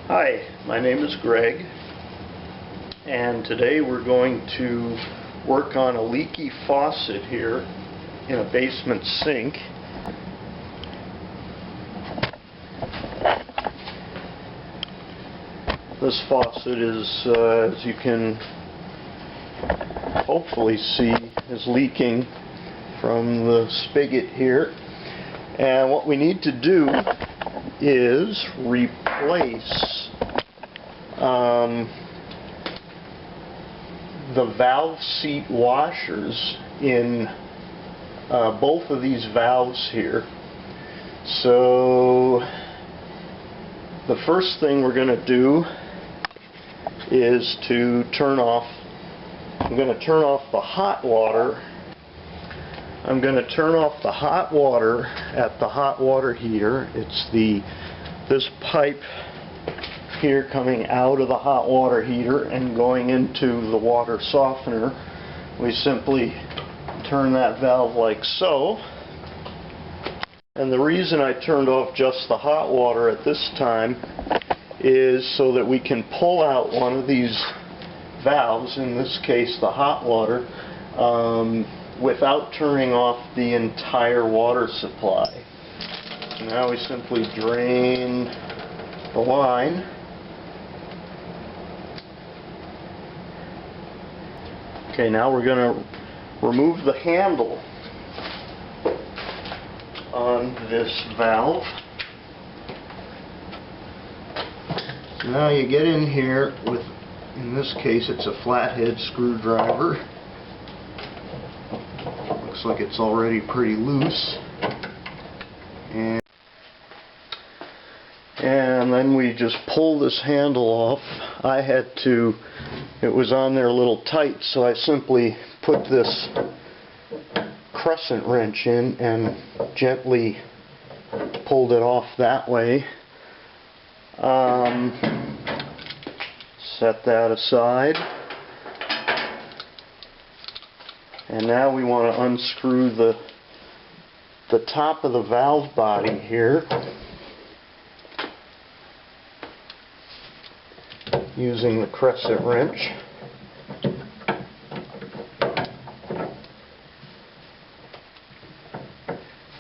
Hi, my name is Greg, and today we're going to work on a leaky faucet here in a basement sink. This faucet is, as you can hopefully see, is leaking from the spigot here. And what we need to do is replace the valve seat washers in both of these valves here. So the first thing we're going to do is to I'm going to turn off the hot water. I'm going to turn off the hot water at the hot water heater. It's this pipe here coming out of the hot water heater and going into the water softener. We simply turn that valve like so. And the reason I turned off just the hot water at this time is so that we can pull out one of these valves, in this case the hot water, without turning off the entire water supply. So now we simply drain the line. Okay, now we're going to remove the handle on this valve. So now you get in here with, in this case it's a flathead screwdriver. Looks like it's already pretty loose. And then we just pull this handle off. It was on there a little tight, so I simply put this crescent wrench in and gently pulled it off that way. Set that aside. And now we want to unscrew the top of the valve body here using the crescent wrench.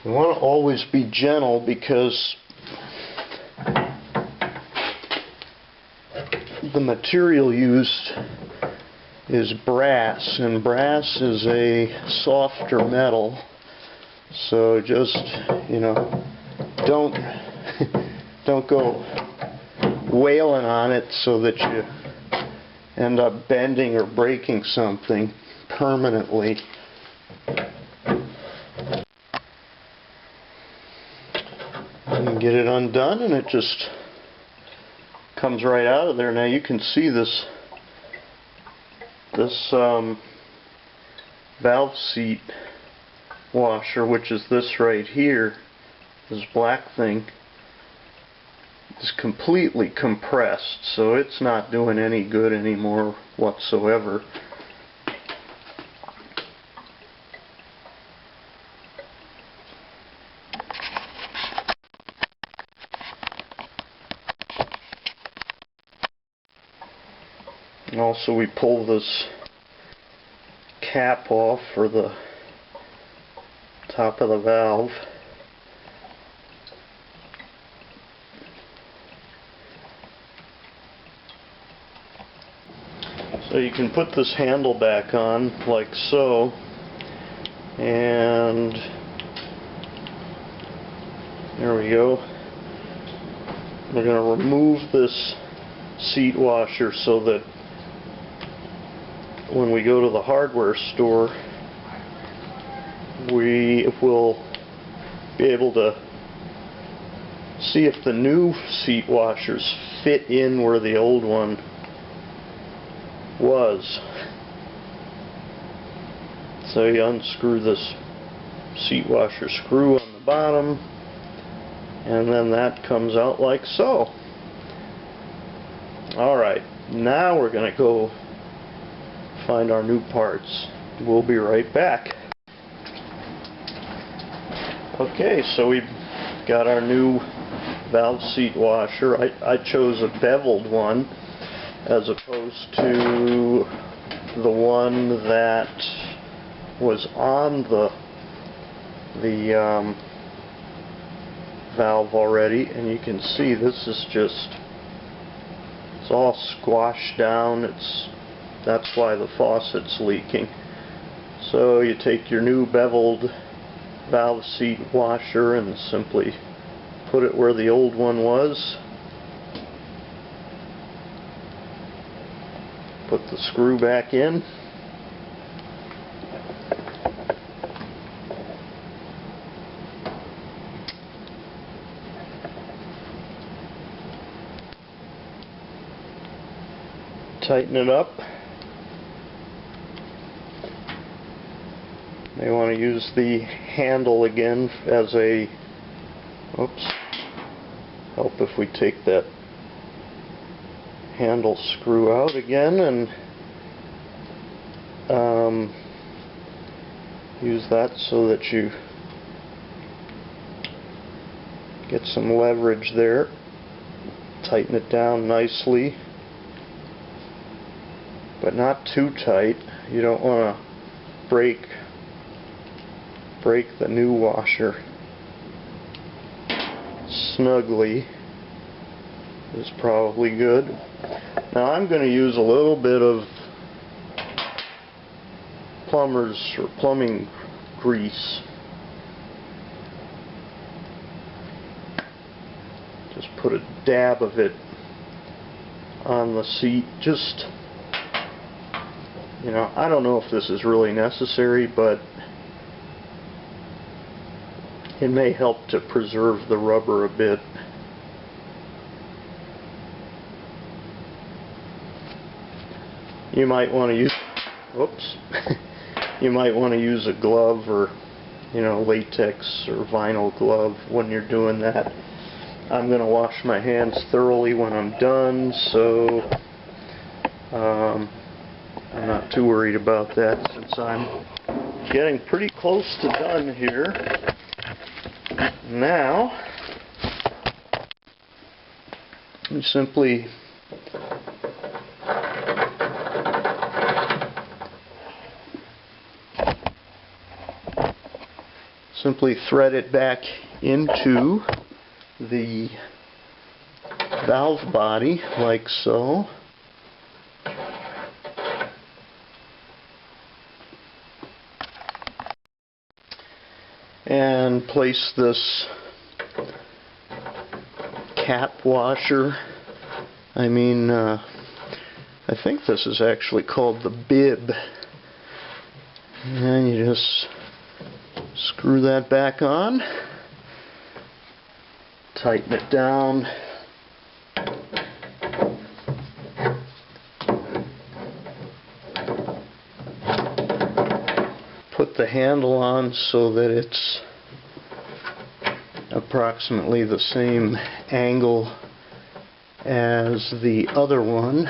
You want to always be gentle because the material used is brass, and brass is a softer metal, so just, don't go wailing on it so that you end up bending or breaking something permanently. And get it undone, and it just comes right out of there. Now you can see this valve seat washer, which is this right here, this black thing, is completely compressed, so it's not doing any good anymore whatsoever. And also we pull this cap off for the top of the valve. So you can put this handle back on like so, and there we go. We're going to remove this seat washer so that when we go to the hardware store, we will be able to see if the new seat washers fit in where the old one was. So you unscrew this seat washer screw on the bottom, and then that comes out like so. Alright, now we're going to go find our new parts. We'll be right back. Okay, so we've got our new valve seat washer. I chose a beveled one as opposed to the one that was on the valve already, and you can see this is just, it's all squashed down. That's why the faucet's leaking. So you take your new beveled valve seat washer and simply put it where the old one was. Put the screw back in. Tighten it up. May want to use the handle again as a, oops, help if we take that handle screw out again and use that so that you get some leverage there. Tighten it down nicely, but not too tight. You don't want to break the new washer. Snugly is probably good. Now I'm going to use a little bit of plumber's or plumbing grease. Just put a dab of it on the seat. Just, you know, I don't know if this is really necessary, but it may help to preserve the rubber a bit. You might want to use, whoops, you might want to use a glove or, you know, latex or vinyl glove when you're doing that. I'm going to wash my hands thoroughly when I'm done, so I'm not too worried about that since I'm getting pretty close to done here. Now, you simply thread it back into the valve body like so. And place this cap washer, I think this is actually called the bib, and you just screw that back on, tighten it down, put the handle on so that it's approximately the same angle as the other one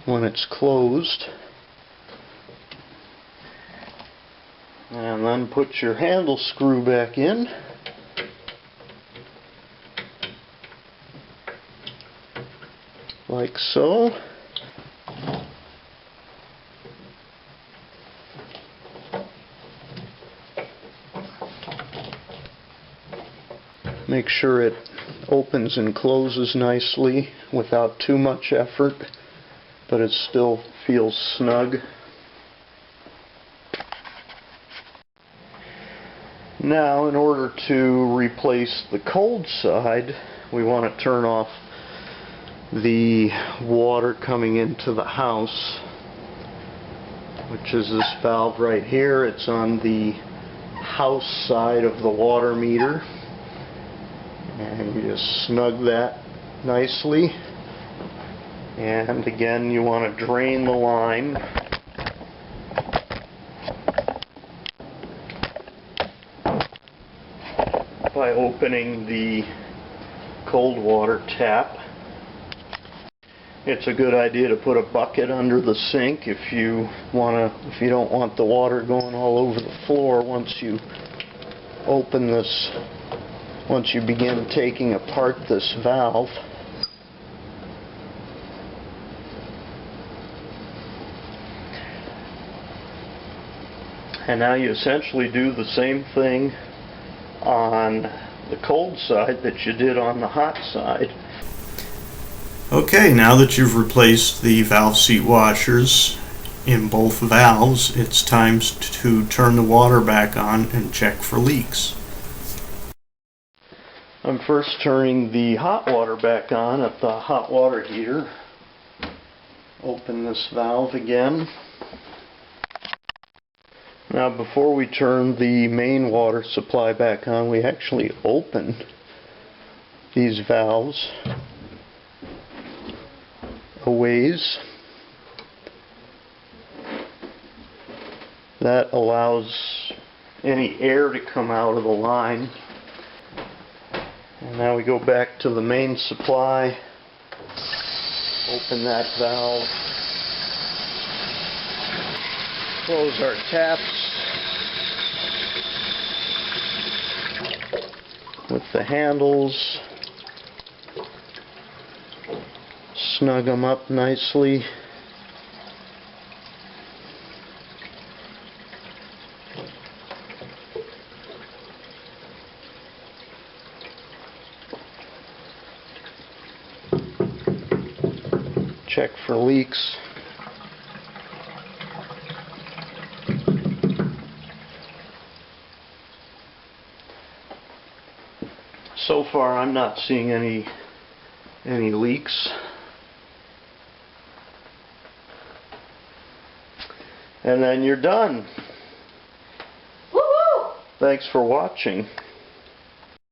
when it's closed, and then put your handle screw back in. Like so. Make sure it opens and closes nicely without too much effort, but it still feels snug. Now, in order to replace the cold side, we want to turn off the water coming into the house, which is this valve right here. It's on the house side of the water meter. And you just snug that nicely. And again, you want to drain the line. By opening the cold water tap. It's a good idea to put a bucket under the sink if you don't want the water going all over the floor once you open this once you begin taking apart this valve. And now you essentially do the same thing on the cold side that you did on the hot side. Okay, now that you've replaced the valve seat washers in both valves, it's time to turn the water back on and check for leaks. I'm first turning the hot water back on at the hot water heater. Open this valve again. Now before we turn the main water supply back on, we actually open these valves a ways. That allows any air to come out of the line. And now we go back to the main supply, open that valve, close our taps with the handles, snug them up nicely. Check for leaks. So far I'm not seeing any leaks. And then you're done. Woo-hoo! Thanks for watching.